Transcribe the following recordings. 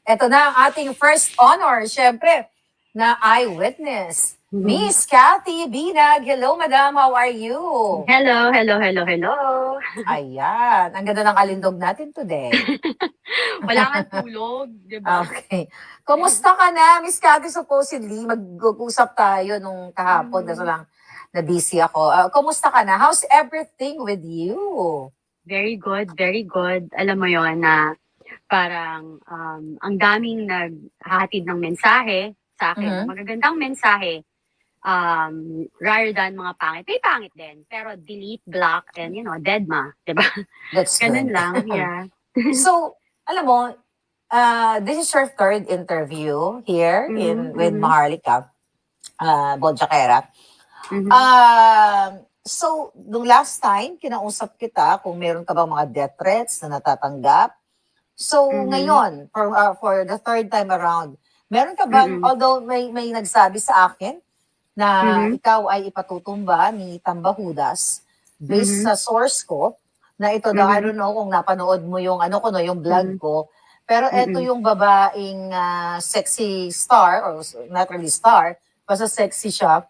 Ito na ang ating first honor, syempre, na eyewitness. Mhm. Miss Kathy Binag. Hello, madam. How are you? Hello, hello, hello, hello. Ayan. Ang ganda ng alindog natin today. Wala kang tulog, di ba? Okay. Kumusta ka na, Miss Kathy? Supposedly, mag-usap tayo nung kahapon. Kaso Mhm. lang, na-busy ako. Kumusta ka na? How's everything with you? Very good, very good. Alam mo yon na parang ang daming naghahatid ng mensahe sa akin, Mhm. magagandang mensahe, rather than mga pangit. May pangit din, pero delete, block, and deadma, di ba? That's Ganun good. lang, yeah. So, alam mo, this is your third interview here Mhm, with mhm, Maharlika Bonjakera. mhm, So, nung last time, kinausap kita kung meron ka bang mga death threats na natatanggap. So, mhm, ngayon, for the third time around, meron ka bang, mhm, although may nagsabi sa akin na mhm, ikaw ay ipatutumba ni Tambahudas based mhm, sa source ko, na ito daw, I mhm, don't know kung napanood mo yung ano ko no, yung vlog mhm, ko, pero ito mhm, yung babaeng sexy star, or not really star, basta sexy siya,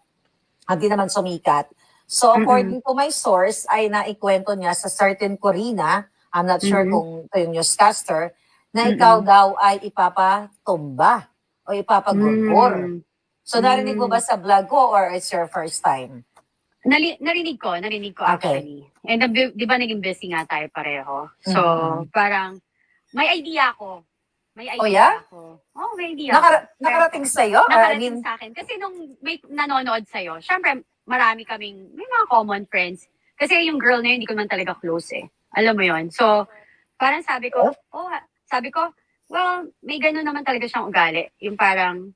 hindi naman sumikat. So mhm, according to my source, ay naikwento niya sa certain Corina, I'm not sure mhm, kung ito yung newscaster, na ikaw mm. daw ay ipapatumba o ipapagurgur. Hmm, So narinig mo ba hmm. sa vlog ko or it's your first time? Narinig ko Okay. actually. And di ba naging busy nga tayo pareho? So, Mm-mm. parang may idea ako. May Oh yeah? idea ako. Oh, may idea ako. Pero Nakarating sa'yo? I nakarating mean, sa akin. Kasi nung may nanonood sa'yo, syempre may mga common friends. Kasi yung girl na yun, hindi ko naman talaga close eh. Alam mo yon. So, parang sabi ko, well, may gano'n naman talaga siyang ugali. Yung parang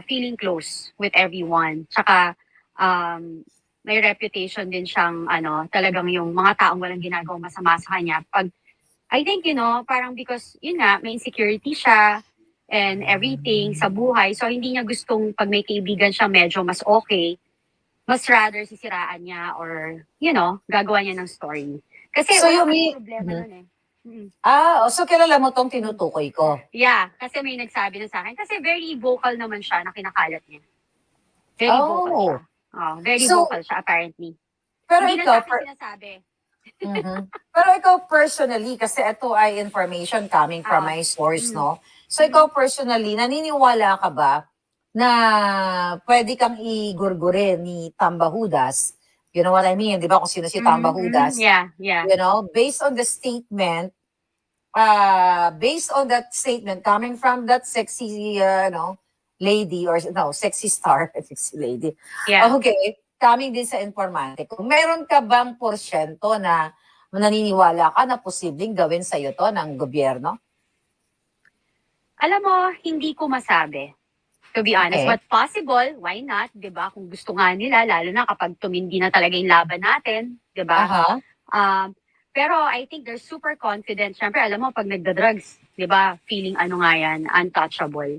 feeling close with everyone. Tsaka, um, may reputation din siyang talagang yung mga taong walang ginagawang masama sa kanya. I think, parang because, yun nga, may insecurity siya and everything sa buhay. So, hindi niya gustong pag may kaibigan siya medyo mas okay, mas rather sisiraan niya or, gagawa niya ng story. Kasi so wala you kaming mean, problema Mhm. nun eh. Mm. So kilala mo tong tinutukoy ko. Yeah, kasi may nagsabi na sa akin. Kasi very vocal naman siya na kinakalat niya. Very vocal Oh. siya. Oh, very So, vocal siya apparently. pero Hindi na ikaw, sa akin sinasabi. Mhm. Pero ikaw personally, kasi ito ay information coming from Ah. my source, Mm. no? So Mhm. ikaw personally, naniniwala ka ba na pwede kang igurgurin ni Tambahudas? You know what I mean? Di ba kung sino si Mhm, mhm. Tambahudas? Yeah, yeah. You know, based on that statement coming from that sexy, lady or no, sexy star, sexy lady. Yeah. Okay, coming din sa informante. Kung meron ka bang porsyento na naniniwala ka na posibleng gawin sa iyo to ng gobyerno? Alam mo, hindi ko masabi. To be honest, Okay. but possible, why not? 'Di ba? Kung gusto nga nila, lalo na kapag tumindi na talaga yung laban natin, 'di ba? Aha. Um, pero I think they're super confident. Siyempre, alam mo, pag nagda-drugs, 'di ba? Feeling ano nga yan, untouchable.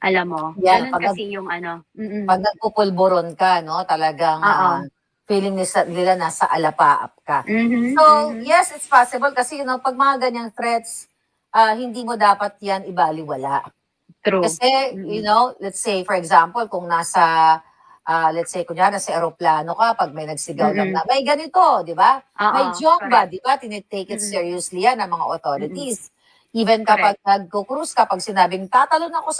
Alam mo, Yan, ganun kasi yung ano. Mm. pag nagpupulburon ka, no, talagang Oo. feeling nila nasa alapaap ka. Mhm, So, mhm. yes, it's possible kasi, pag mga ganyang threats, hindi mo dapat yan ibaliwala. True. Kasi, Mm. let's say, for example, kung let's say, kunyari, nasa aeroplano ka, pag may nagsigaw lang Mm. na, may ganito, di ba? May Oo, jomba, correct. di ba? Tinitake it Mm. seriously yan ng mga Mm. authorities. Even kapag Correct. nagko-cruise ka, pag sinabing, tatalon ako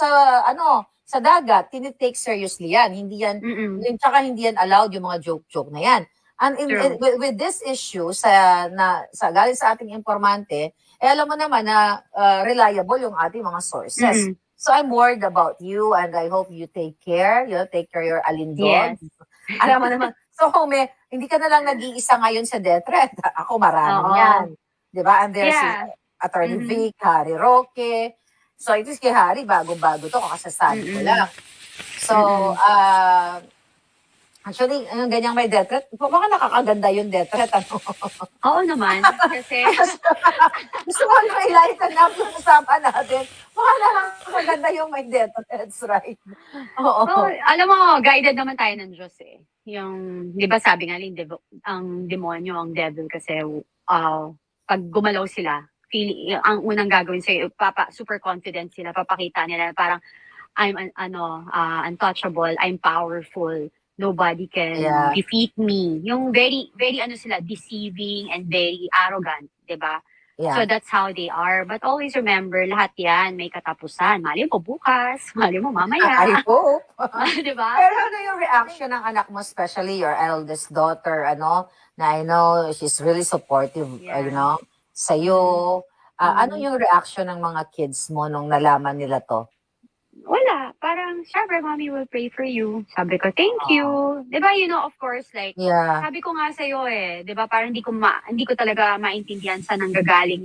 sa dagat, tinitake seriously yan. Hindi yan, Mm. tsaka hindi yan allowed yung mga joke-joke na yan. And True. with this issue, galing sa ating informante, alam mo naman na reliable yung ating mga sources. Mm. So I'm worried about you and I hope you take care, take care your alindog. Yes. Alam mo naman, so kung hindi ka na lang nag-iisa ngayon sa death threat, ako marami Oo. yan. Di ba? And there's si Yeah. Attorney Mhm. Vic, Harry Roque. So it is kay Harry, bago-bago to, kakasasabi ko Mm. lang. So, Mm. actually, yung ganyang may death threat, baka nakakaganda yung death threat, ano? Oo naman, kasi Gusto mo na i-lighten up yung usapan natin. Baka nakakaganda yung may death threats, right? well, Oo. alam mo, guided naman tayo ng Diyos eh. Yung, di ba sabi nga ang demonyo, ang devil kasi, pag gumalaw sila, ang unang gagawin sa'yo, super confident sila, papakita nila parang untouchable, I'm powerful, nobody can Yeah. defeat me. Yung very, very sila, deceiving and very arrogant, di ba? So Yeah. that's how they are. But always remember, lahat yan may katapusan. Mali mo bukas, mali mo I mamaya. hope. Di ba? Pero ano yung reaction ng anak mo, especially your eldest daughter, na I know she's really supportive, Yeah. sa'yo. Ano Mm. yung reaction ng mga kids mo nung nalaman nila to? Wala. Parang, syempre, mommy will pray for you. Sabi ko, thank you. Di ba, of course, like, Yeah. sabi ko nga sa'yo di ba, parang hindi ko talaga maintindihan saan nanggagaling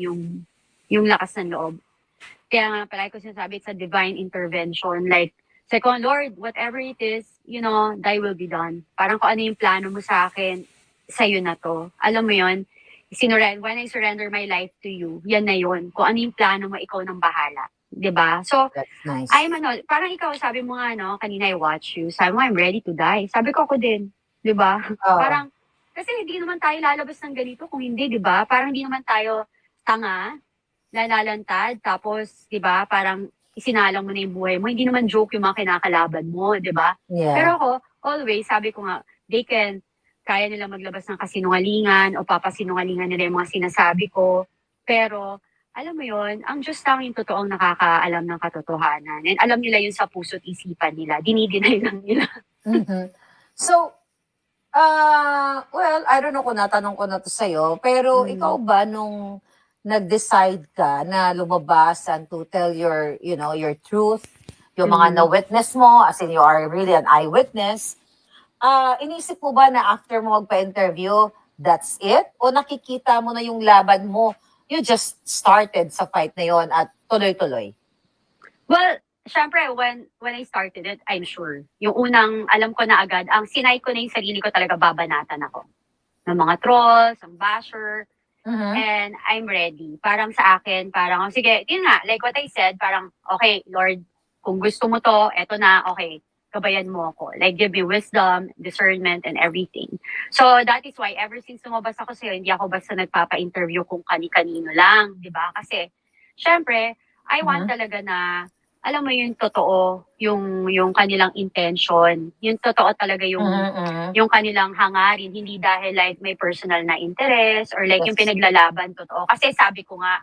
yung lakas ng loob. Kaya nga, palagi ko sinasabi, it's a divine intervention. Like, say ko, Lord, whatever it is, thy will be done. Parang kung ano yung plano mo sa akin, sa'yo na to. Alam mo yon, when I surrender my life to you, yan na yun. Kung ano yung plano mo, ikaw nang bahala. 'Di ba? So, That's nice. parang ikaw, sabi mo nga, kanina I watch you. Sabi mo, I'm ready to die. Sabi ko ako din. 'Di ba? Oo. Parang, kasi hindi naman tayo lalabas ng ganito kung hindi, 'di ba? Parang hindi naman tayo tanga, lalalantad, tapos, 'di ba, parang isinalang mo na yung buhay mo. Hindi naman joke yung mga kinakalaban mo, 'di ba? Yeah. Pero ako, always, sabi ko nga, kaya nila maglabas ng kasinungalingan o papasinungalingan nila yung mga sinasabi ko. Pero, alam mo yon, ang Diyos lang yung totoong nakakaalam ng katotohanan. And alam nila yun sa puso't isipan nila. Dinideny lang nila. Mhm. So, well, I don't know kung natanong ko na to sa'yo, pero ikaw ba nung nag-decide ka na lumabas and to tell your truth, yung mga na-witness mo, as in you are really an eyewitness, inisip mo ba na after mo magpa-interview, that's it? O nakikita mo na yung laban mo, you just started sa fight na yon at tuloy-tuloy? Well, syempre, when I started it, I'm sure. Yung unang, alam ko na agad, ang sinay ko na yung sarili ko talaga, babanatan ako. Ng mga trolls, ng basher, and I'm ready. Parang sa akin, parang, sige, yun nga, like what I said, parang, okay, Lord, kung gusto mo to, eto na, okay, gabayan mo ako. Like, give me wisdom, discernment, and everything. So, that is why, ever since lumabas ako sa'yo, hindi ako basta nagpapa-interview kung kani-kanino lang, di ba? Kasi, syempre, I want talaga na, alam mo yung totoo, yung kanilang intention, yung totoo talaga yung kanilang hangarin, hindi dahil like may personal na interest or like yung pinaglalaban, totoo. Kasi sabi ko nga,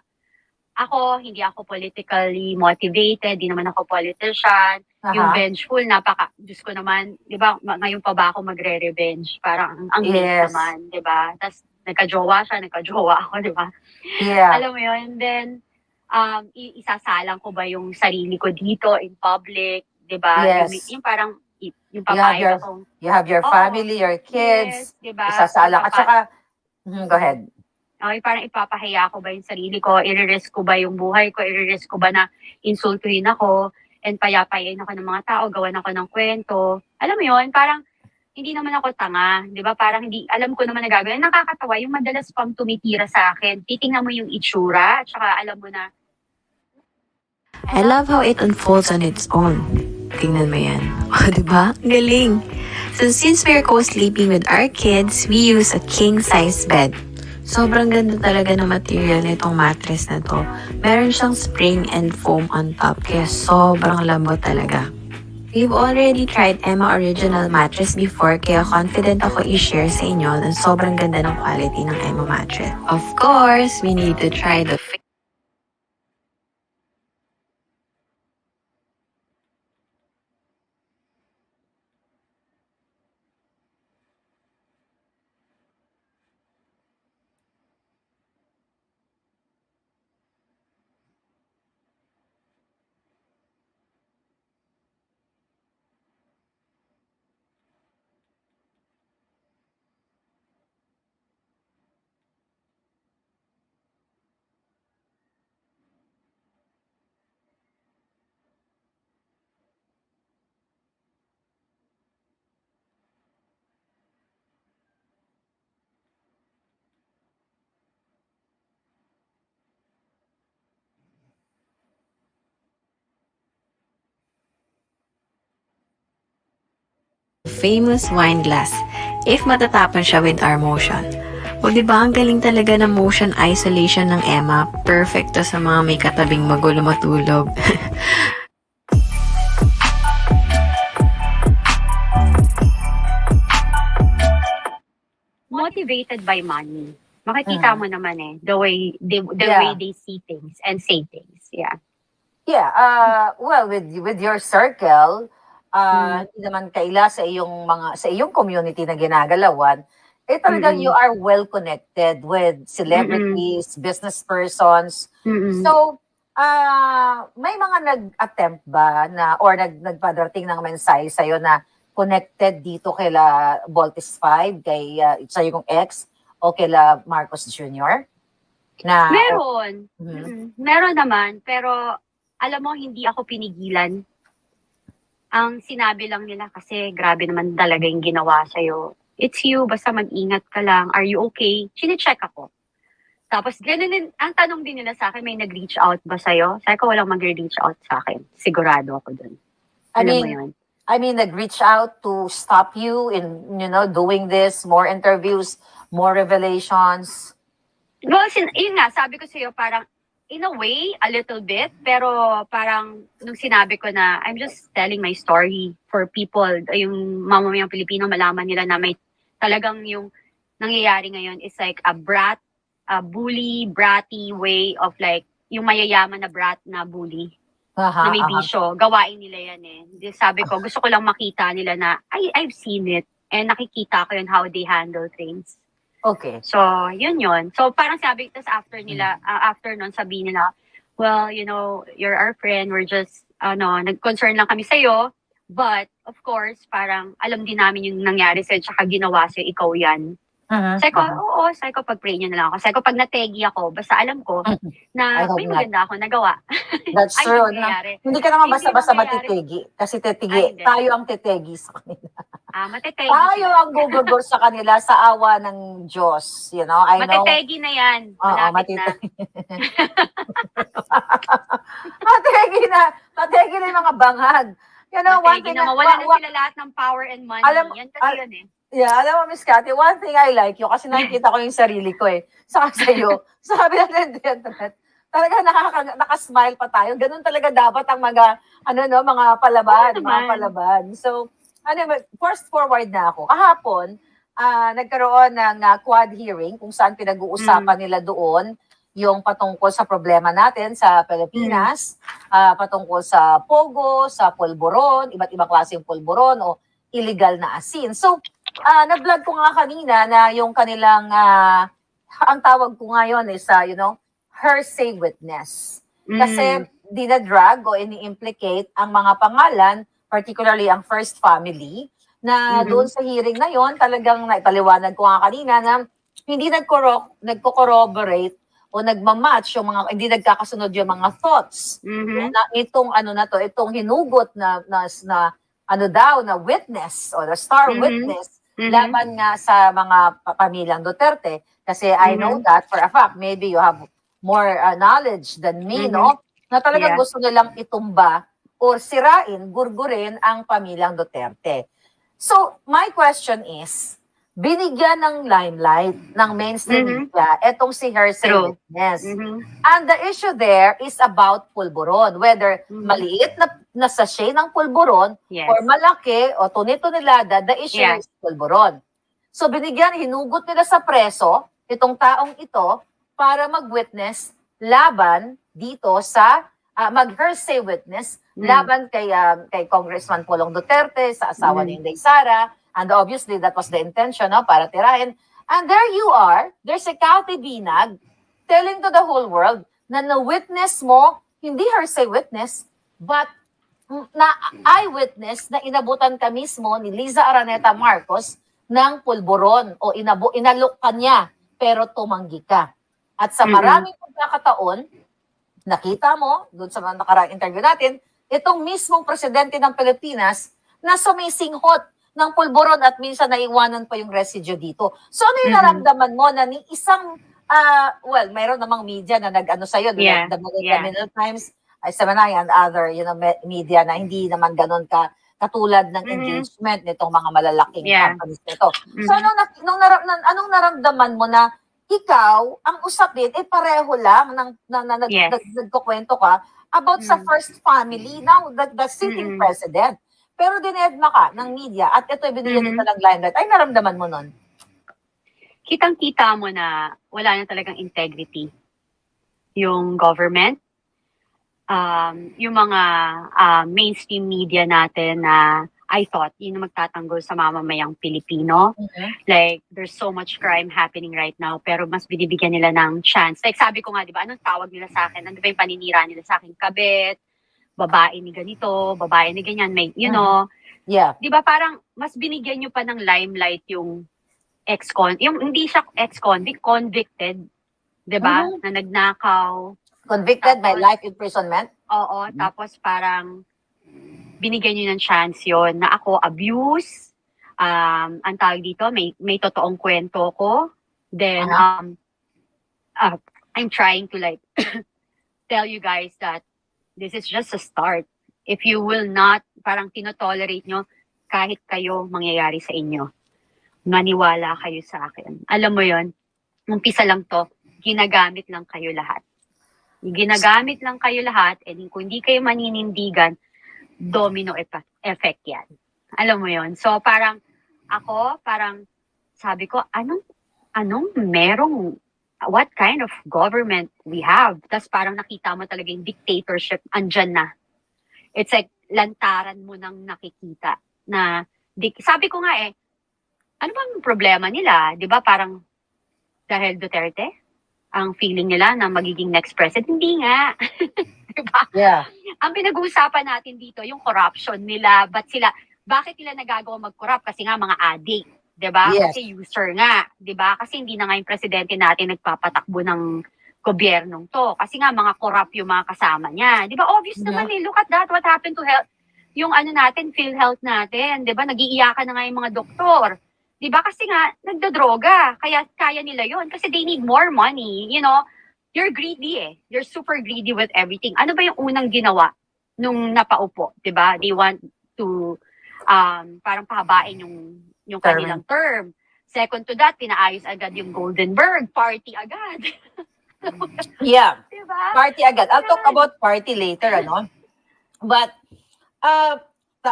hindi ako politically motivated, di naman ako politician. Yung vengeful, Diyos ko naman, di ba, ngayon pa ba ako magre-revenge? Parang ang late naman, di ba? Tapos nagka-jowa ako, di ba? Yeah. Alam mo yun, then, isasalang ko ba yung sarili ko dito in public, di ba? Yes. Yung parang, yung papayag akong, You have your family, your kids, yes, diba? isasalang. At saka, go ahead. Parang ipapahiya ko ba yung sarili ko, i-risk ko ba yung buhay ko, i-risk ko ba na insultuhin ako, and payapayin ako ng mga tao, gawan ako ng kwento. Alam mo yun, parang, hindi naman ako tanga, di ba? Parang hindi, alam ko naman na gagawin. Nakakatawa, yung madalas pang tumitira sa akin, titingnan mo yung itsura, at saka alam mo na, I love how it unfolds on its own. Tingnan mo yan. O, diba? Galing. So, since we're co-sleeping with our kids, we use a king-size bed. Sobrang ganda talaga ng material nitong mattress na to. Meron siyang spring and foam on top, kaya sobrang lambot talaga. We've already tried Emma Original Mattress before, kaya confident ako i-share sa inyo na sobrang ganda ng quality ng Emma Mattress. Of course, we need to try the famous wine glass if matatapon siya with our motion. O diba, ang galing talaga ng motion isolation ng Emma. Perfect to sa mga may katabing magulo matulog. Motivated by money. Makikita mo naman the way Yeah. way they see things and say things. Yeah. Yeah, well, with your circle, hindi naman kaila sa iyong community na ginagalawan, talagang you are well connected with celebrities, business persons. So, may mga nag-attempt ba na or nagpadarating ng mensahe sa'yo na connected dito kila Voltes 5, kay sa iyong ex o kila Marcos Jr.? Na Meron. Mhm. Meron naman, pero alam mo, hindi ako pinigilan. Ang sinabi lang nila kasi grabe naman talaga yung ginawa sa'yo. It's you, basta mag-ingat ka lang. Are you okay? Chine-check ako. Tapos ganun din, ang tanong din nila sa akin, may nag-reach out ba sa'yo? Sabi ko, walang mag-reach out sa akin. Sigurado ako dun. Alam mo yun? I mean, nag-reach out to stop you in, doing this, more interviews, more revelations. Well, yun nga, sabi ko sa'yo, parang, in a way, a little bit, pero parang nung sinabi ko na I'm just telling my story for people, yung mamamayang Pilipino, malaman nila na may talagang yung nangyayari ngayon is like a bully, bratty way of like, yung mayayaman na brat na bully, na may bisyo. Gawain nila yan Sabi ko, gusto ko lang makita nila na I've seen it and nakikita ko yun how they handle things. Okay. So, yun. So, parang sabi, tas after nun, sabi nila, well, you're our friend, we're just, nag-concern lang kami sa'yo, but, of course, parang alam din namin yung nangyari sa'yo, tsaka ginawa sa'yo, ikaw yan. Sabi ko, oo, pag-pray niyo na lang ako. Sabi ko, pag nategi ako, basta alam ko na may maganda ako nagawa. That's Ay, true. hindi nangyayari. Hindi ka naman Hindi basta-basta nangyayari. matitegi. Kasi Ay, hindi. tayo ang titegi sa kanila. Matetegi Tayo sila. ang gugugol sa kanila sa awa ng Diyos. I know. Matetegi na yan. Oo, Malapit na. Mategi na yung mga bangag. One Mategi thing na mawala na sila lahat ng power and money. Yan kasi yun Yeah, alam mo, Miss Cathy, one thing I like you, kasi nakikita ko yung sarili ko saka sa'yo. Sabi na ng internet, talaga nakasmile pa tayo. Ganun talaga dapat ang mga palaban. So, first forward na ako. Kahapon, nagkaroon ng quad hearing kung saan pinag-uusapan nila doon yung patungkol sa problema natin sa Pilipinas, patungkol sa pogo, sa pulburon, iba't ibang klaseng pulburon o illegal na asin. So, na-vlog ko nga kanina na yung kanilang, ang tawag ko ngayon is, hearsay witness. Kasi dinadrag o ini-implicate ang mga pangalan, particularly ang first family, na doon sa hearing na yon talagang naipaliwanag ko nga kanina na hindi nagko-corroborate o nagmamatch yung mga, hindi nagkakasunod yung mga thoughts. Na itong itong hinugot na witness o the star witness laban nga sa mga pamilyang Duterte. Kasi I know that for a fact, maybe you have more knowledge than me, no? Na talagang gusto nilang itumba or sirain, gurgurin ang pamilyang Duterte. So, my question is, binigyan ng limelight ng mainstream media etong si hearsay witness. And the issue there is about pulburon, whether maliit na sachet ng pulburon or malaki o tunito-nilada, the issue is pulburon. So binigyan, hinugot nila sa preso itong taong ito para mag-witness laban dito sa mag-hearsay witness laban kay Congressman Pulong Duterte, sa asawa ni Inday Sara. And obviously, that was the intention, para tirahin. And there you are, there's a Cathy Binag telling to the whole world na na-witness mo, hindi hearsay witness, but na eyewitness na inabutan ka mismo ni Liza Araneta Marcos ng pulburon o inalok ka niya, pero tumanggi ka. At sa maraming pagkakataon, nakita mo, doon sa mga nakaraang interview natin, itong mismong presidente ng Pilipinas na sumisinghot ng pulburon at minsan naiwanan pa yung residue dito. So ano yung naramdaman mo na ni isang, mayroon namang media na nag-ano sa'yo, the Manila Times, Semanay and other media na hindi naman ganun katulad ng Mhm. engagement nitong mga malalaking Yeah. companies nito. Mhm. So anong naramdaman mo na ikaw, ang usapin, pareho lang na Yes. nagkukwento ka about sa Mm. first family, now the sitting Mm-mm. president. Pero dinedma ka ng media at ito binigyan Mhm. dito ng limelight. Ay, naramdaman mo nun? Kitang-kita mo na wala na talagang integrity yung government, yung mga mainstream media natin na I thought yun ang magtatanggol sa mamamayang Pilipino. Like, there's so much crime happening right now, pero mas binibigyan nila ng chance. Like, sabi ko nga, di ba, anong tawag nila sa akin? Ano ba yung paninira nila sa akin? Kabit, babae ni ganito, babae ni ganyan, may, you know. Yeah. Di ba, parang mas binigyan nyo pa ng limelight yung yung hindi siya ex-convict, convicted, di ba? Mhm. Na nagnakaw. Convicted by Tapos- life imprisonment? Oo, tapos parang binigyan nyo ng chance yon na ako abuse. Ang tawag dito, may totoong kwento ko. Then, I'm trying to like tell you guys that this is just a start. If you will not, parang tinotolerate nyo, kahit kayo mangyayari sa inyo. Maniwala kayo sa akin. Alam mo yon, umpisa lang to, ginagamit lang kayo lahat. Ginagamit lang kayo lahat, and kung hindi kayo maninindigan, domino effect yan. Alam mo yon. So parang ako, parang sabi ko, anong merong, what kind of government we have? Tapos parang nakita mo talaga yung dictatorship, andyan na. It's like, lantaran mo nang nakikita na, sabi ko nga ano bang problema nila? Di ba parang, dahil Duterte, ang feeling nila na magiging next president? Hindi nga. Diba? Yeah. Ang pinag-uusapan natin dito, yung corruption nila, bakit sila nagagawa mag-corrupt? Kasi nga mga addict, 'di ba? Yes. Kasi user nga, 'di ba? Kasi hindi na nga yung presidente natin nagpapatakbo ng gobyernong to. Kasi nga mga corrupt yung mga kasama niya. 'Di ba? Obvious naman look at that, what happened to health, yung natin, PhilHealth natin, 'di ba? Nag-iiyakan na nga yung mga doktor. 'Di ba? Kasi nga nagdodroga, kaya kaya nila 'yon kasi they need more money, you know. You're greedy You're super greedy with everything. Ano ba yung unang ginawa nung napaupo, 'di ba? They want to parang pahabain yung kanilang term. Second to that, pinaayos agad yung Goldenberg, party agad. Yeah. 'Di ba? Party agad. I'll talk about party later, ano? But,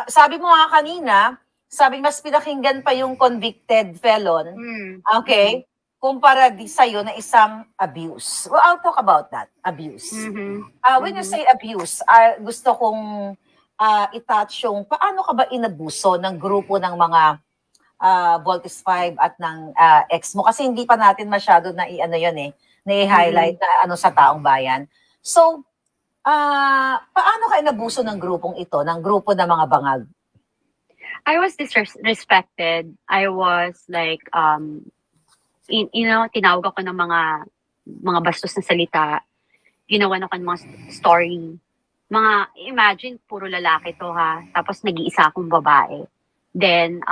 sabi mo nga kanina, sabi mas pinakinggan pa yung convicted felon, okay, kumpara sa'yo na isang abuse. Well, I'll talk about that, abuse. When you say abuse, gusto kong i-touch yung paano ka ba inabuso ng grupo ng mga Voltes 5 at ng ex mo. Kasi hindi pa natin masyado na na-highlight na sa taong bayan. So, paano ka inabuso ng grupong ito, ng grupo ng mga bangag? I was disrespected. I was like, tinawag ako ng mga bastos na salita. Ginawan ako ng mga story. Imagine, puro lalaki to ha. Tapos nag-iisa akong babae. Then,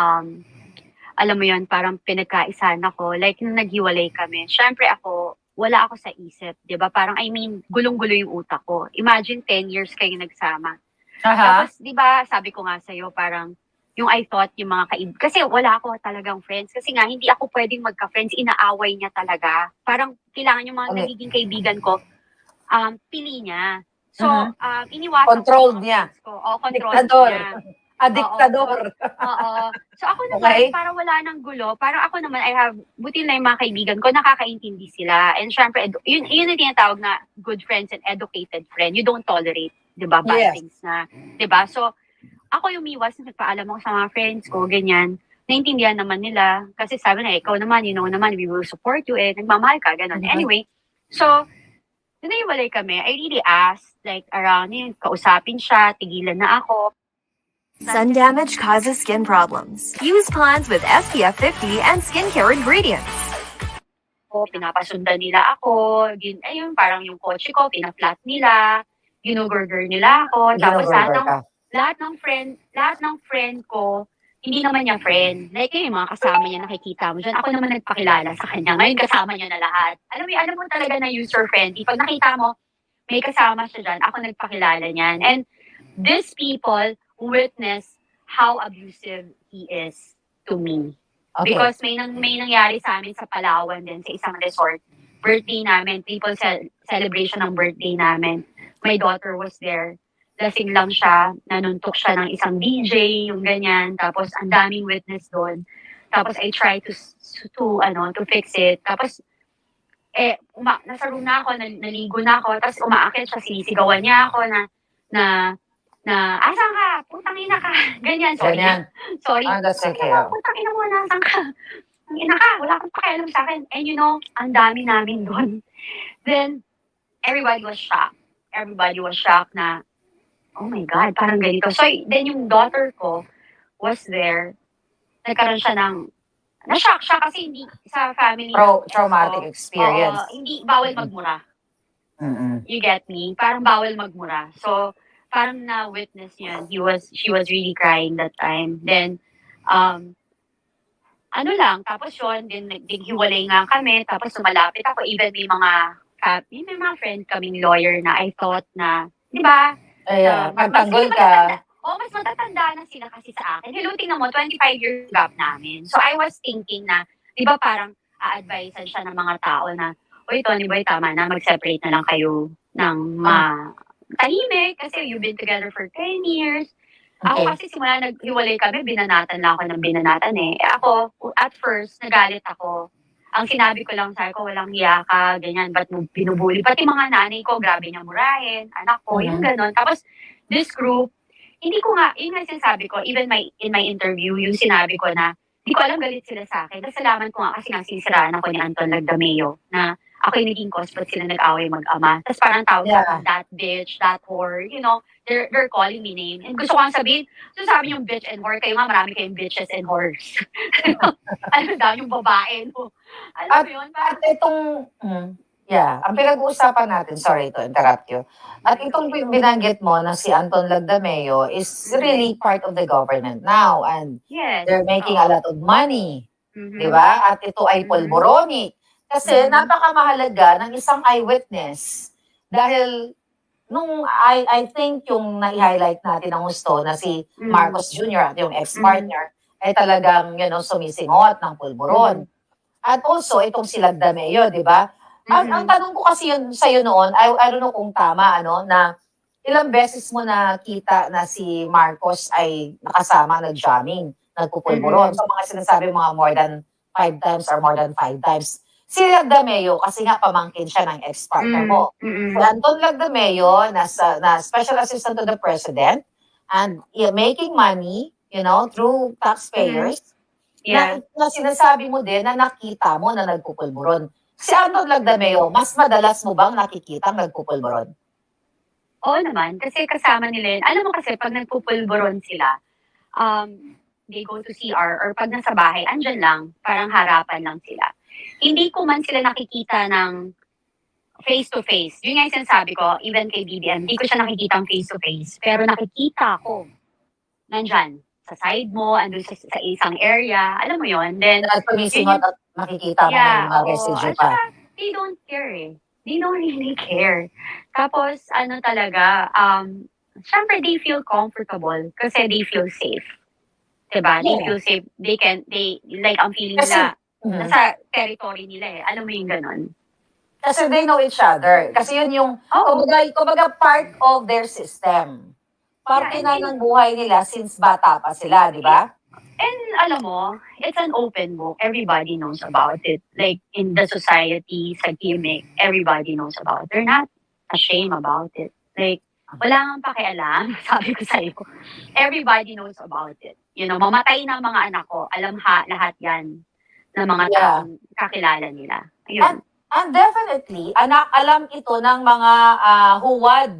alam mo yun, parang pinagkaisahan ako. Like, nung naghiwalay kami, syempre ako, wala ako sa isip. Diba? Parang, gulong-gulo yung utak ko. Imagine, 10 years kayo nagsama. Tapos, diba, sabi ko nga sa'yo, parang, yung I thought, yung mga kasi wala ako talagang friends. Kasi nga, hindi ako pwedeng magka-friends. Inaaway niya talaga. Parang, kailangan yung mga nagiging kaibigan ko, pili niya. So, iniwasan controlled ko niya. controlled Diktador. niya. Diktador. Oo. So, ako naman, Okay. para wala ng gulo, parang ako naman, buti na yung mga kaibigan ko, nakakaintindi sila. And syempre, yun yung tinatawag na good friends and educated friend. You don't tolerate, di ba, bad things na, di ba? So, ako yung umiwas, nagpaalam ako sa mga friends ko, ganyan. Naintindihan naman nila. Kasi sabi na, ikaw naman, naman, we will support you, nagmamahal ka, ganun. Anyway, so, nung naiwalay kami, I really asked, like, around kausapin siya, tigilan na ako. Sun damage causes skin problems. Use Pond's with SPF 50 and skincare ingredients. Pinapasundan nila ako. Parang yung kotse ko, pinaflat nila. Ginugurger nila ako. Tapos lahat ng friend ko, hindi naman niya friend. Like yung mga kasama niya nakikita mo dyan. Ako naman nagpakilala sa kanya. Ngayon kasama niya na lahat. Alam mo talaga na user-friendly. Pag nakita mo, may kasama siya dyan, ako nagpakilala niyan. And these people witness how abusive he is to me. Okay. Because may nangyari sa amin sa Palawan din, sa isang resort. Birthday namin, celebration ng birthday namin. My daughter was there. Lasing lang siya, nanuntok siya ng isang DJ, yung ganyan. Tapos ang daming witness doon. Tapos I try to fix it. Tapos nasa room na ako, naligo na ako, tapos umaakit siya, sinisigawan niya ako na asan ka? Putang ina ka. Ganyan, sorry. Ganyan. Sorry. That's okay. Putang ina mo, nasan ka? Ang ina ka, wala kang pakialam sa akin. And you know, ang dami namin doon. Then, everybody was shocked. Everybody was shocked na, oh my God, parang ganito. So, then yung daughter ko was there. Nagkaroon siya na-shock siya kasi hindi sa family. Traumatic experience. Hindi, bawal magmura. Mm-mm. You get me? Parang bawal magmura. So, parang na-witness niya. She was really crying that time. Then, tapos yun, then hiwalay nga kami, tapos sumalapit ako, even may mga friend kaming lawyer na I thought na, di ba? Magtanggol ka. Mas matatanda na sila kasi sa akin. Hello, tingnan mo, 25 years gap namin. So, I was thinking na, di ba parang a-advisean siya ng mga tao na, oy, Tony Boy, tama na, mag-separate na lang kayo ng tahimik kasi you've been together for 10 years. Ako Okay. kasi simula naghiwalay kami, binanatan lang ako ng binanatan eh. Ako, at first, nagalit ako. Ang sinabi ko lang sa ko, walang hiya ka, ganyan, ba't mo binubuli? Pati mga nanay ko, grabe niya murahin, anak ko, yung ganon. Tapos, this group, hindi ko nga, yun nga sinasabi ko, even in my interview, yung sinabi ko na, hindi ko alam galit sila sa akin. Nasalaman ko nga kasi nasisiraan ako ni Anton Lagdameo na ako yung naging cause ba't sila nag-away mag-ama. Tapos parang tawag sa akin, that bitch, that whore, you know, they're calling me name. And gusto ko nga sabihin, so sabi yung bitch and whore, kayo nga marami kayong bitches and whores. Ano daw, yung babae, no? Alam mo yun? At itong, ang pinag-uusapan natin, sorry to interrupt you. At itong binanggit mo na si Anton Lagdameo is really part of the government now and Yes. they're making a lot of money, Mhm. di ba? At ito ay polboronic. Kasi napakamahalaga ng isang eyewitness. Dahil I think yung na-highlight natin ang gusto na si Marcos Jr. at yung ex-partner ay talagang, sumisingot ng pulburon. At also, itong si Lagdameo, di ba? Ang tanong ko kasi yun sa'yo noon, I don't know kung tama, na ilang beses mo nakita na si Marcos ay nakasama, nag-jamming, nagpupulburon. So, mga sinasabi mga more than 5 times or more than 5 times. Si Lagdameo, kasi nga pamangkin siya ng ex-partner mo. Si Anton Lagdameo, na Special Assistant to the President, and making money, through taxpayers, Yeah. na sinasabi mo din na nakita mo na nagpupulburon. Si Anton Lagdameo, mas madalas mo bang nakikita nagpupulburon? Oo naman, kasi kasama nila yun. Alam mo kasi, pag nagpupulburon sila, they go to CR or pag nasa bahay, andyan lang, parang harapan lang sila. Hindi ko man sila nakikita ng face-to-face. Yun nga yung sinasabi ko, even kay BBM, hindi ko siya nakikita ng face-to-face. Pero nakikita ko, nandyan, sa side mo, andun sa isang area, alam mo yun. Then, Nagpamisingot at makikita mo yung mga residue at pa. saka, they don't care eh. They don't really care. Tapos, talaga, syempre, they feel comfortable kasi they feel safe. Diba? They Yeah. feel safe. Like, ang feeling nila, nasa territory nila eh. Alam mo yung ganon? Kasi they know each other. Kasi yun yung, kumbaga part of their system. Parte na ng buhay nila since bata pa sila, di ba? And alam mo, it's an open book. Everybody knows about it. Like, in the society, sa gimmick, everybody knows about it. They're not ashamed about it. Like, wala nga pakialam, sabi ko sa'yo. Everybody knows about it. Mamatay na mga anak ko, alam lahat yan ng mga taong kakilala nila. Ayun. And definitely, alam ito ng mga huwad,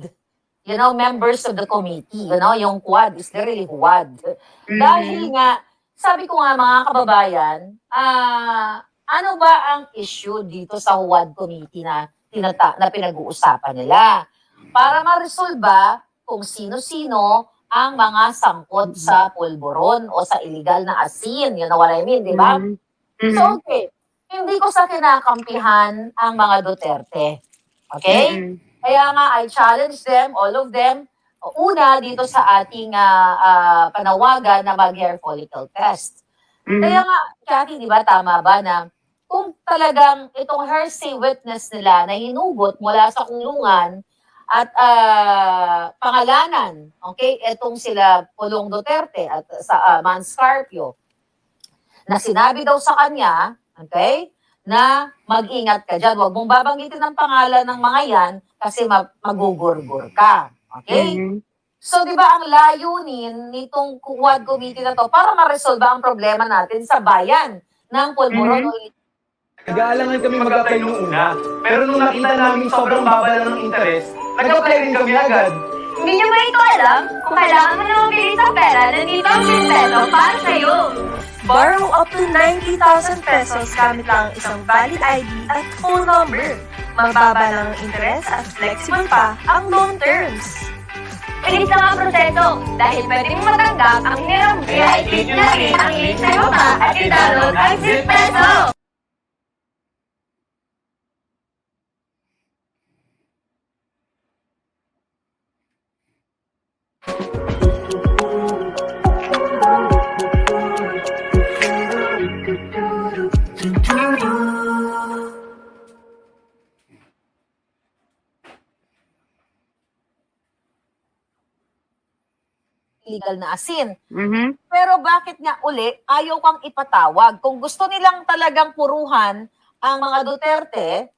members of the committee. Yung quad is really huwad. Dahil nga, sabi ko nga mga kababayan, ano ba ang issue dito sa huwad committee na pinag-uusapan nila? Para ma-resolve kung sino-sino ang mga sangkot sa pulburon o sa illegal na asin. You know what I mean, di ba? So, okay. Hindi ko sa kinakampihan ang mga Duterte. Okay? Kaya nga, I challenge them, all of them, una dito sa ating panawagan na mag-hair follicle test. Kaya nga, Cathy, di ba, tama ba na kung talagang itong hearsay witness nila na hinugot mula sa kulungan at pangalanan, okay, itong sila Pulong Duterte at sa Mans Carpio, na sinabi daw sa kanya, okay, na mag-ingat ka dyan. Huwag mong babanggitin ang pangalan ng mga yan kasi magugurgur ka. Okay? So, di ba, ang layunin nitong Quad Committee na to para ma-resolve ang problema natin sa bayan ng Pulmoron o Nag-aalangan kami mag-apply nung una, pero nung nakita namin sobrang baba lang ng interest, nag-apply rin kami agad. Hindi niyo ba ito alam? Kung kailangan mo na mabilis ang pera, nandito ang Pinpeto para sa'yo. Borrow up to 90,000 pesos gamit lang ang isang valid ID at phone number. Mababa lang ang interest at flexible pa ang loan terms. Bilis lang ang proseso dahil pwede mong matanggap ang hirang VIP na rin ang link sa baba at i-download ang Pinpeto. illegal na asin. Mhm. Pero bakit nga uli ayaw kang ipatawag? Kung gusto nilang talagang puruhan ang mga Duterte,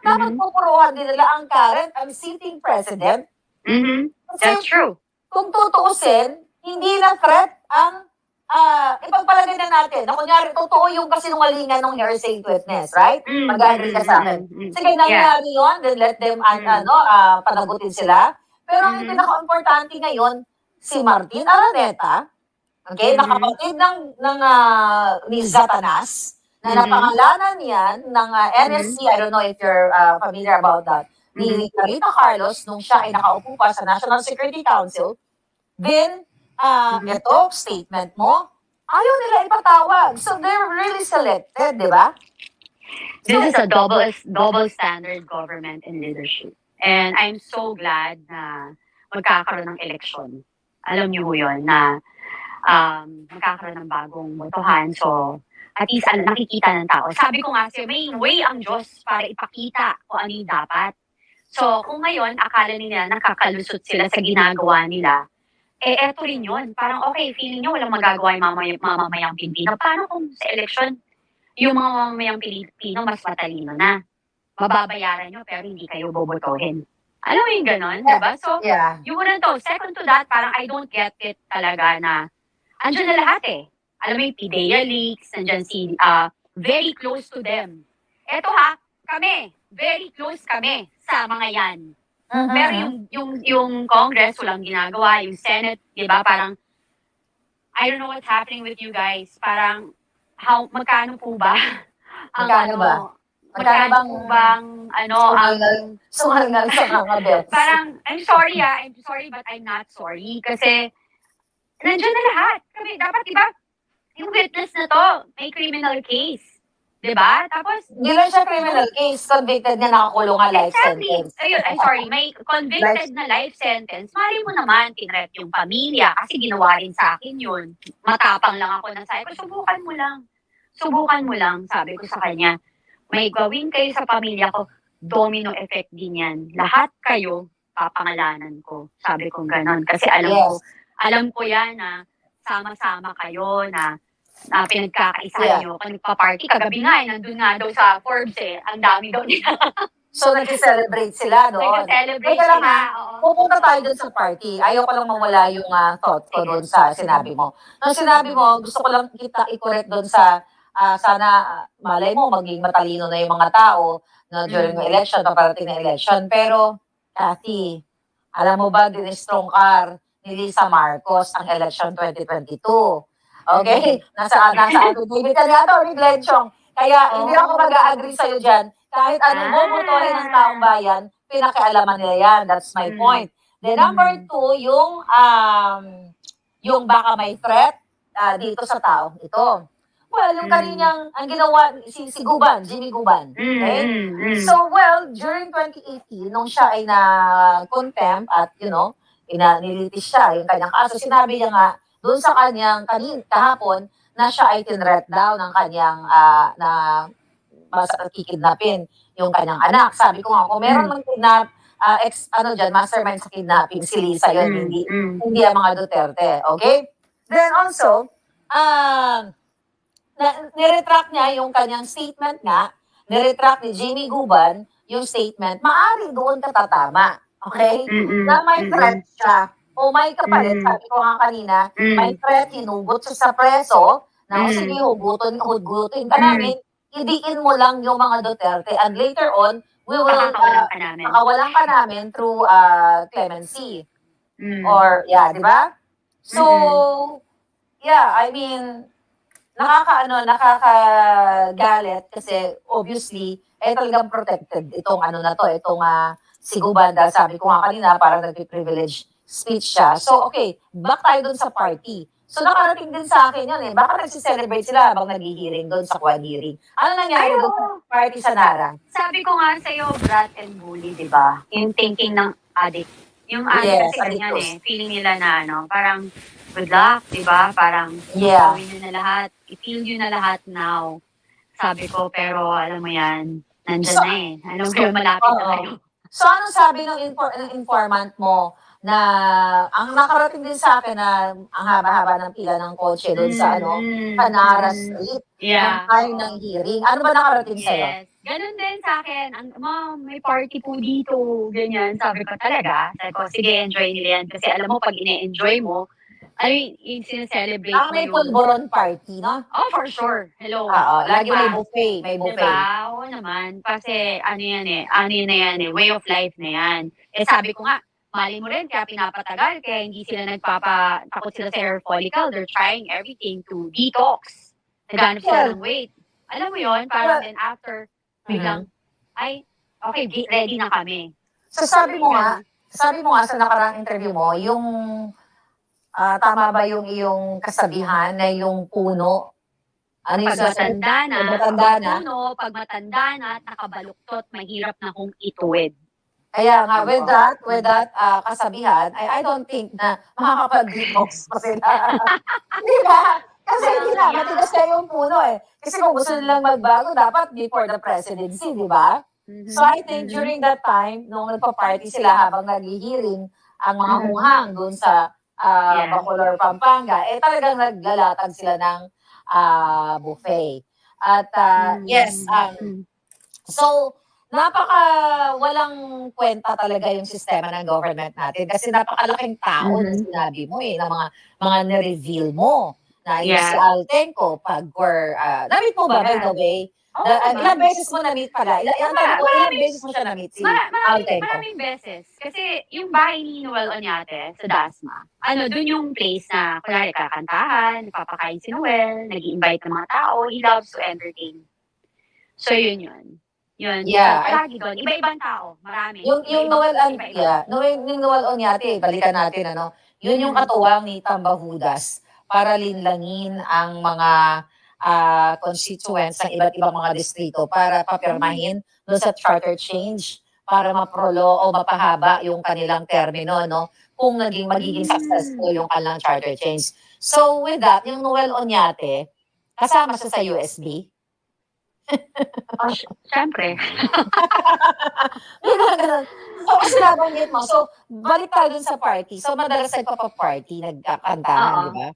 dapat pupuruhan din nila ang current, ang sitting president. Mhm. Kasi That's true. kung tutuusin, hindi na threat ang ipagpalagay na natin. Na kunyari, totoo yung kasinungalingan ng hearsay witness, right? Mag-agree ka sa akin. Sige, nangyari yun, then let them panagutin sila. Pero ang pinaka-importante ngayon, si Martin Araneta, okay, na kapatid ni Zatanas, na napangalanan yan ng NSC, I don't know if you're familiar about that, ni Rita Carlos, nung siya ay nakaupo pa sa National Security Council, then, ito, statement mo, ayaw nila ipatawag. So, they're really selected, di ba? This is a double standard government and leadership. And I'm so glad na magkakaroon ng eleksyon. Alam niyo ho yun na magkakaroon ng bagong botohan. So, at least nakikita ng tao. Sabi ko nga siya, may way ang Diyos para ipakita kung ano yung dapat. So, kung ngayon, akala nila nakakalusot sila sa ginagawa nila, eto rin yun. Parang, okay, feeling nyo walang magagawa yung mamamayang Pilipino. Paano kung sa eleksyon, yung mga mamamayang Pilipino mas matalino na? Mababayaran nyo pero hindi kayo bobotohin. Alam mo yung ganon, diba? So, Yeah. yung una to. Second to that, parang I don't get it talaga na andyan na lahat eh. Alam mo yung PDEA leaks, andyan si very close to them. Eto kami, very close kami sa mga yan. Pero yung Congress, walang ginagawa, yung Senate, di ba, parang, I don't know what's happening with you guys. Parang, magkano po ba? Magkano ba? Magkano po bang, Sumangal sa mga bets. parang, I'm sorry but I'm not sorry. Kasi, nandiyan na lahat. Kami, dapat, di ba, yung witness na to, may criminal case. Di ba? Tapos, Hindi lang siya criminal case, convicted na nakakulong ang life sentence. Ayun, I'm sorry, may convicted na life sentence. Mali mo naman, tinrep yung pamilya kasi ginawa rin sa akin yun. Matapang lang ako na sabi ko, subukan mo lang. Subukan mo lang, sabi ko sa kanya. May gawin kayo sa pamilya ko, domino effect din yan. Lahat kayo, papangalanan ko. Sabi ko ganon. Kasi alam ko yan na sama-sama kayo na pinagkakaisa nyo. Kung nagpa-party, kagabi nga, nandun nga daw sa Forbes ang dami daw nila. So, nag-celebrate sila doon. Nag-celebrate Teka lang, sila. Oo. Pupunta tayo doon sa party. Ayaw ko lang mawala yung thought ko doon sa sinabi mo. Nung sinabi mo, gusto ko lang kita i-correct doon sa sana malay mo maging matalino na yung mga tao na during the election, paparating na election. Pero, Cathy, alam mo ba, din-strong car ni Lisa Marcos ang election 2022. Okay? Nasa affidavit ka niya ito, ni Glenn Chong. Kaya hindi ako mag-a-agree sa'yo dyan. Kahit anong bobotohin ng taong bayan, pinakialaman nila yan. That's my point. The number two, yung baka may threat dito sa taong ito. Well, yung kaninyang, ang ginawa, si Guban, Jimmy Guban. Okay? So, well, during 2018, nung siya ay na-contempt at, nilitis siya, yung kanyang kaso. Sinabi niya nga, doon sa kanyang kahapon, na siya ay tinret daw ng kanyang, na kikidnapin yung kanyang anak. Sabi ko nga, kung meron mang kidnap, mastermind sa kidnapping, si Lisa yun, hindi ang mga Duterte, okay? Then also, niretract niya yung kanyang statement nga, niretract ni Jamie Guban yung statement, maari doon ka tatama, okay? Na may threat siya, o may kapalit, sabi ko nga kanina, may threat, hinugot siya sa preso, na sige, hugutin ka namin, idiin mo lang yung mga Duterte, and later on, we will, pakawalan ka namin through clemency. Or, di ba? So, I mean, nakakagalit kasi obviously, talagang protected itong si Guban, dahil sabi ko nga kanina, parang nag-privilege speech siya. So, okay, back tayo dun sa party. So, nakarating din sa akin yun Baka nagsiselebrate sila habang nag-hearing doon sa quad hearing. Ano nangyari doon sa party sa Nara? Sabi ko nga sa'yo, brat and bully, di ba? Yung thinking ng addict. Yung addict kasi ganyan feeling nila na parang good luck, di ba? Parang gawin nyo na lahat. I-feel nyo na lahat now. Sabi ko, pero alam mo yan, nandyan Alam ko malapit na kayo. So, anong sabi ng informant mo na ang nakarating din sa akin na ang haba-haba ng pila ng kotse doon sa Canara Street ng time ng hearing. Ano ba nakarating sa'yo? Ganun din sa akin. Ma'am, may party po dito. Ganyan. Sabi ko talaga. Sabi ko, sige, enjoy nila yan. Kasi alam mo, pag ine-enjoy mo, yung sineselebrate mo may pulboron party, no? Oh, for sure. Hello. Lagi may buffet. May buffet. Diba? Oo naman. Kasi way of life na yan. Sabi ko nga, mali mo rin, kaya pinapatagal, kaya hindi sila takot sila sa hair follicle. They're trying everything to detox. Naghanap sila ng weight. Alam mo yon parang then after, biglang, okay, ready na kami. So sabi mo nga sa nakarang interview mo, yung, tama ba yung iyong kasabihan na yung puno? Pag matanda na, pag matanda na at nakabaluktot, mahirap na kung ituwid. Kaya nga, with that kasabihan, I don't think na makakapag-detox pa sila. Di ba? Kasi hindi na, matigas na yung puno Kasi kung gusto nilang magbago, dapat before the presidency, di ba? So I think during that time, nung nagpa-party sila habang nag-hearing ang mga hunghang doon sa Bacolor, Pampanga, talagang naglalatag sila ng buffet. At so, walang kwenta talaga yung sistema ng government natin kasi napakalaking tao na sinabi mo ng mga na-reveal mo na yung si Altenco, na-meet mo ba, by the way? Ilang beses mo na-meet pala? Ilang beses mo siya na-meet si Altenco? Maraming beses. Kasi yung bahay ni Noel Oñate sa Dasma, dun yung place na, kunwari, kakantahan, nagpapakain si Noel, nag-i-invite ng mga tao, he loves to entertain. So, yun. Yun. Lagi doon. Iba-ibang tao. Marami. Yung Noel Oñate, balikan natin, yun yung katuwang ni Tambahudas para linlangin ang mga constituents ng iba't ibang mga distrito para papirmahin doon sa charter change para maprolo o mapahaba yung kanilang termino, kung magiging successful yung kanilang charter change. So with that, yung Noel Oñate, kasama siya sa USB? Siyempre. Kasi nabanggit mo. So, balik tayo dun sa party. So, madalas nagpapaparty, nagkakantahan, di ba?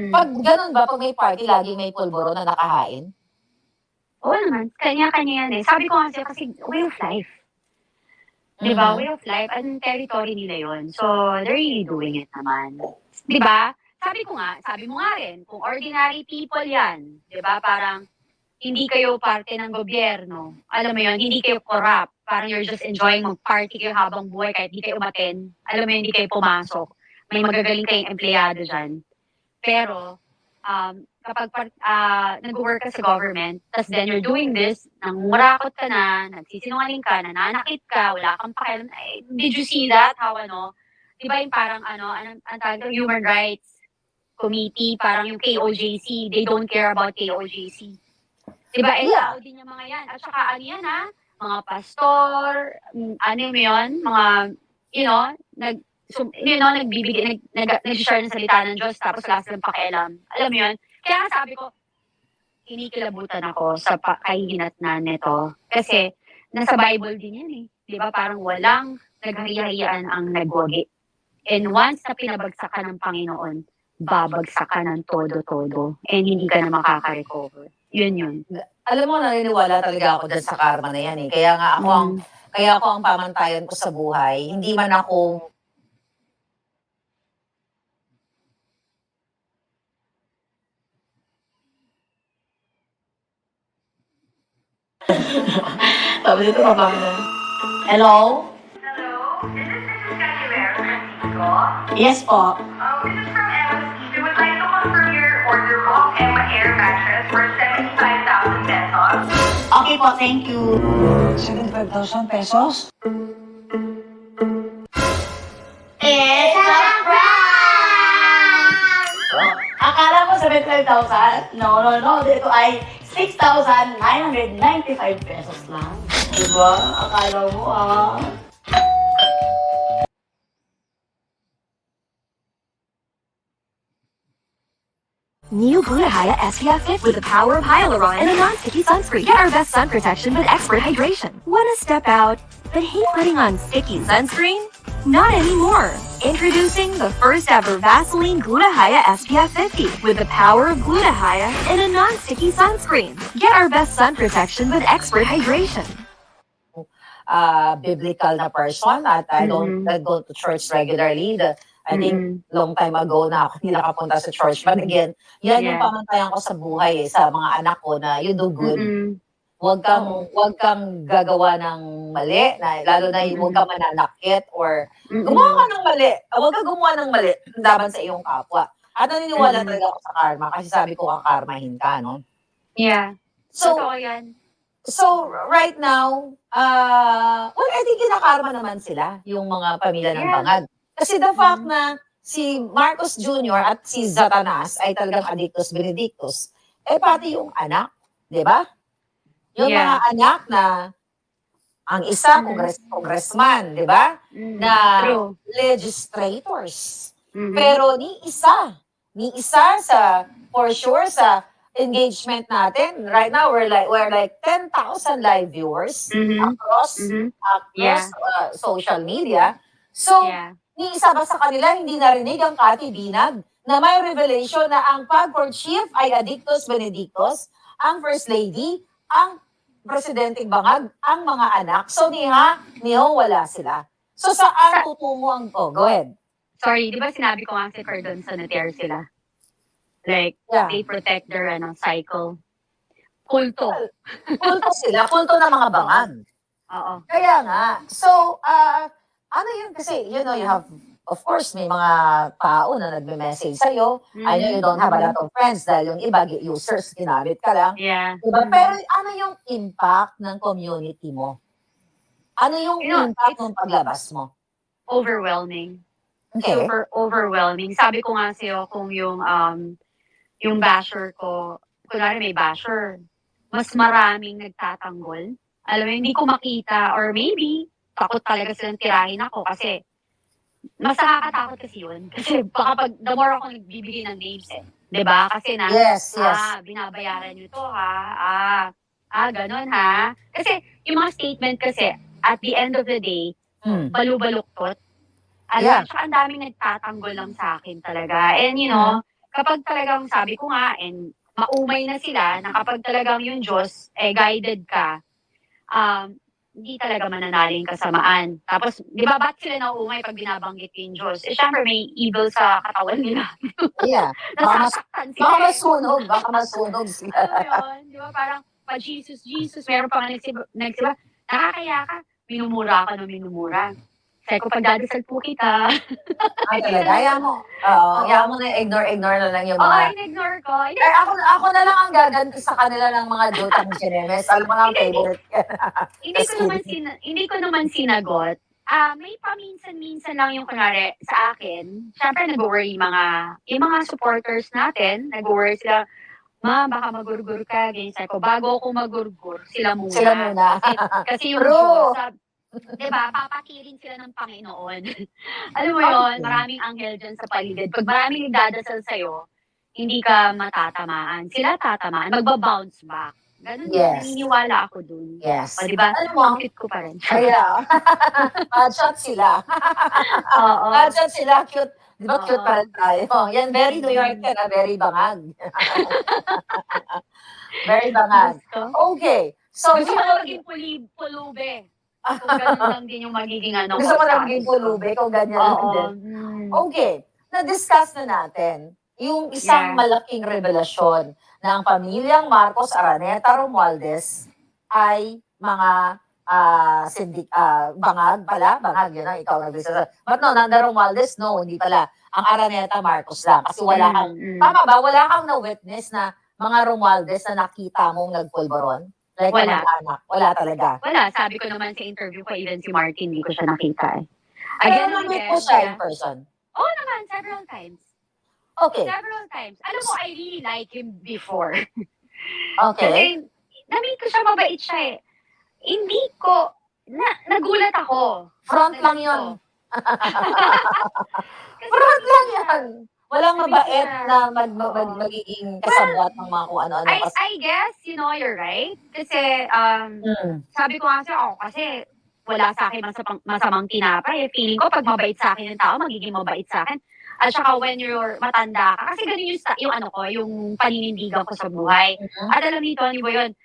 Pag ganun ba, pag may party, laging may pulboro na nakahain? Oo naman. Kanya-kanya yan Sabi ko nga kasi way of life. Di ba? Way of life. Ang territory nila yon. So, they're really doing it naman. Di ba? Sabi mo nga rin, kung ordinary people yan, di ba? Parang, hindi kayo parte ng gobyerno. Alam mo yon, hindi kayo corrupt. Parang you're just enjoying mag-party kayo habang buhay kahit hindi kayo umaten. Alam mo yun, hindi kayo pumasok. May magagaling kayong empleyado dyan. Pero, kapag nag-work ka sa government, tas then you're doing this, nangungurakot ka na, nagsisinungaling ka, nananakit ka, wala kang pakialam. Did you see that? How Di ba yung parang ang tawag ng Human Rights Committee, parang yung KOJC, they don't care about KOJC. Diba, tao din yung mga yan. At saka, mga pastor, mga, nagbibigay, nag-share ng salita ng Diyos, tapos wala silang pakialam. Alam mo yun? Kaya nga sabi ko, kinikilabutan ako sa kahihinatnan nito. Kasi, nasa Bible din yan eh. Di ba? Parang walang naghahiyahiyaan ang nagwagi. And once na pinabagsak ka ng Panginoon, babagsak ka ng todo-todo. And hindi ka na makaka-recover. Yun. Alam mo, naniniwala talaga ako dyan sa karma na yan eh. Kaya nga kaya ako ang pamantayan ko sa buhay. Hindi man ako Sabi dito pa Hello? Hello, this is Mrs. Canivero Francisco. Yes po. This is from MSC. We would like to confirm your order po of Emma Air mattress for 75,000 pesos. Okay po, thank you. 75,000 pesos? It's a prank! Akala mo 75,000? No. Dito ay 6,995 pesos lang. Diba? Akala mo New Glutathione SPF 50 with the power of hyaluron and a non-sticky sunscreen. Get our best sun protection with expert hydration. Wanna step out, but hate putting on sticky sunscreen? Not anymore. Introducing the first ever Vaseline Glutathione SPF 50 with the power of glutathione and a non-sticky sunscreen. Get our best sun protection with expert hydration. Biblical na person at I don't go to church regularly. I think long time ago na ako hindi nakapunta sa church. But again, yan yung pamantayan ko sa buhay sa mga anak ko na you do good. Huwag kang gagawa ng mali, lalo na huwag kang mananakit or gumawa ka ng mali. Huwag kang gumawa ng mali laban sa iyong kapwa. At naniniwala talaga ako sa karma kasi sabi ko kakarmahin ka, no? Yeah. So, Totoo yan. So, right now, well, I think kinakarma naman sila, yung mga pamilya ng Bangag. Kasi the fact na si Marcos Jr. at si Zatanas ay talagang addictus benedictus, pati yung anak, di ba? Yung mga anak na, ang isa, congressman, di ba? Na legislators. Pero ni isa sa, for sure, sa engagement natin. Right now, we're like 10,000 live viewers across social media. So, ni isa ba sa kanila hindi narinig ang katibinag na may revelation na ang pag-courtship ay addictus benedictus, ang First Lady, ang Presidenteng Bangag, ang mga anak. So, niho, wala sila. So, saan tutungo ang, go ahead. Sorry, di ba sinabi ko nga si Cardon Sanitaire sila? Like, they protect their cycle. Kulto. Kulto sila. Kulto ng mga Bangag. Oo. Kaya nga. So, ano yun? Kasi, you have, of course, may mga tao na nagme-message sa'yo. I know you don't have a lot of friends dahil yung iba, users, ginamit ka lang. Yeah. Diba? Pero ano yung impact ng community mo? Ano yung impact ng paglabas mo? Overwhelming. Okay. Super overwhelming. Sabi ko nga sa'yo kung yung basher ko, kunwari may basher, mas maraming nagtatanggol. Alam mo, hindi ko makita or maybe takot talaga silang tirahin ako kasi mas nakakatakot kasi yun. Kasi baka pag the more ako nagbibigay ng names diba? Kasi yes. Binabayaran nyo to ganun Kasi yung mga statement kasi at the end of the day, balu-baluktot. Alam, tsaka ang daming nagtatanggol lang sa akin talaga. And kapag talagang sabi ko nga, and maumay na sila, na kapag talagang yung Diyos, guided ka, hindi talaga mananaling kasamaan. Tapos, di ba, ba't sila nauumay pag binabanggit yung Diyos? Syempre, may evil sa katawan nila. Yeah. Nasasaktan sila. Baka masunog sila. Ano yun? Di ba, parang, Jesus, meron pa nga nagsiba, nakakaya ka, minumura ka ng minumura. Sabi ko, pagdadasal po kita. Talaga, ayaw mo na ignore na lang yung mga... in-ignore ko. Ako na lang ang gaganti sa kanila ng mga Dotang Genemes. Alam mo na ang favorite. Hindi ko naman sinagot. May paminsan-minsan lang yung kunwari sa akin. Siyempre, nag-worry yung mga supporters natin. Nag-worry sila, baka magurgur ka. Ganyan. Sabi ko, bago ako magurgur, sila muna. Kasi yung Diyos, Diba, papakirin sila ng Panginoon. Alam mo yon, maraming anghel dyan sa paligid. Pag maraming nagdadasal sa'yo, hindi ka matatamaan. Sila tatamaan, magbabounce back. Ganun yun, Yes. naniniwala ako dun. Yes. O, diba? Alam mo, Ang cute ko pa rin. kaya, shot sila. Oo. Shot sila, cute. Di ba cute Oo. pa rin tayo? Yan, very New York ka na, very bangag. Very bangag. Gusto? Okay. So, Gusto ko na maging pulube. Kung ganun lang din yung magiging ano. gusto mo na status maging ko. pulube kung ganyan lang Oo. din. Mm. Okay. Na-discuss na natin yung isang Yeah. malaking revelasyon na ang pamilyang Marcos Araneta Romualdez ay mga bangag pala. Bangag, yun ang ikaw nag-discuss. But no, the Romualdez, no, hindi pala. Ang Araneta Marcos lang. Kasi wala kang, tama ba? Wala kang na-witness na mga Romualdez na nakita mong nagpulboron? Like, Wala. kamag-anak. Wala talaga. Wala, sabi ko naman sa interview ko, even si Martin, hindi ko siya nakita eh. Pero Again, na-meet mo siya in yeah. person. Oo naman, several times. Okay. Several times. Alam mo, I really like him before. Okay. Kasi, na-meet ko siya, mabait siya eh. Hindi ko, nagulat ako. Front lang yun. Front lang yan. Walang mabait na magiging kasabwat ng mga kung ano-ano. I guess, you know, you're right. Kasi, sabi ko nga sa'yo, kasi wala sa akin masamang tinapay. Feeling ko, pag mabait sa akin yung tao, magiging mabait sa akin. At saka when you're matanda ka, kasi ganun yung ano ko, yung paninindigan ko sa buhay. At alam ni Tony Boy yun,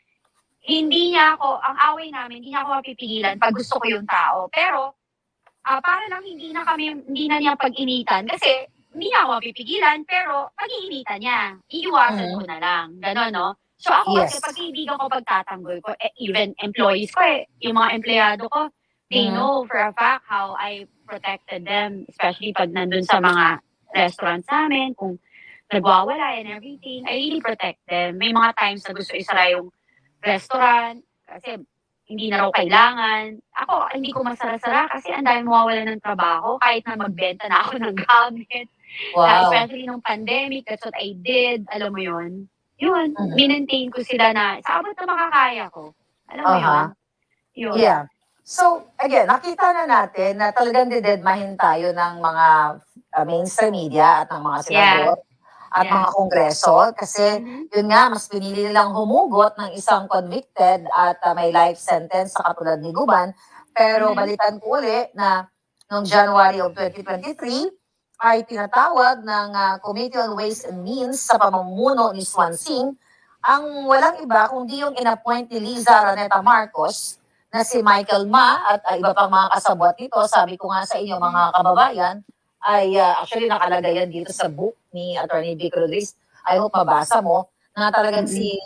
hindi niya ako, ang away namin, hindi niya ako mapipigilan pag gusto ko yung tao. Pero, para lang hindi na niya pag-initan. Kasi, hindi niya ako mapipigilan, pero pag-iinitan niya. Iiwasan ko na lang. Ganon, no? So ako kasi, pag kaibigan ko, pagtatanggol ko, even employees ko, yung mga empleyado ko, they know for a fact how I protected them, especially pag nandun sa mga restaurants namin, kung nagwawala and everything, I really protect them. May mga times na gusto isara yung restaurant, kasi hindi na raw kailangan. Ako, hindi ko masara-sara kasi ang dahil mawawala ng trabaho, kahit na magbenta na ako ng gamit. Wow. Especially nung pandemic, that's what I did. Alam mo yun? Yun, minentain ko sila na sa abot na makakaya ko. Alam mo yun? Yun. Yeah. So, again, nakita na natin na talagang didedmahin tayo ng mga mainstream media at ng mga senador at mga kongreso kasi yun nga, mas pinili nilang humugot ng isang convicted at may life sentence sa katulad ni Guban. Pero balitan ko uli na noong January of 2023 ay tinatawag ng Committee on Ways and Means sa pamumuno ni Swansing ang walang iba kundi yung inappoint ni Liza Araneta Marcos na si Michael Ma at iba pang mga kasabwat nito. Sabi ko nga sa inyo mga kababayan, ay actually nakalagay yan dito sa book ni Attorney Vic Rodriguez. I hope mabasa mo na talagang si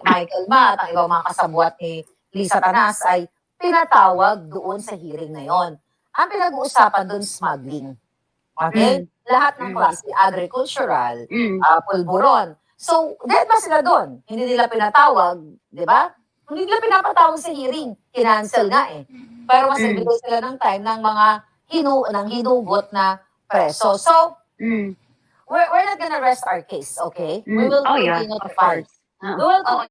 Michael Ma at ang ibang mga kasabwat ni Lisa Tanas ay pinatawag doon sa hearing na yon. Ang pinag-uusapan doon, smuggling. Okay? Lahat ng klase, agricultural, pulburon. So, dead ba sila doon? Hindi nila pinatawag, di ba? Hindi nila pinapatawag sa hearing. Kinancel nga eh. Pero mas nagbigay sila ng time ng mga hinugot na preso. So, we're not gonna rest our case, okay? We will continue to fight. We will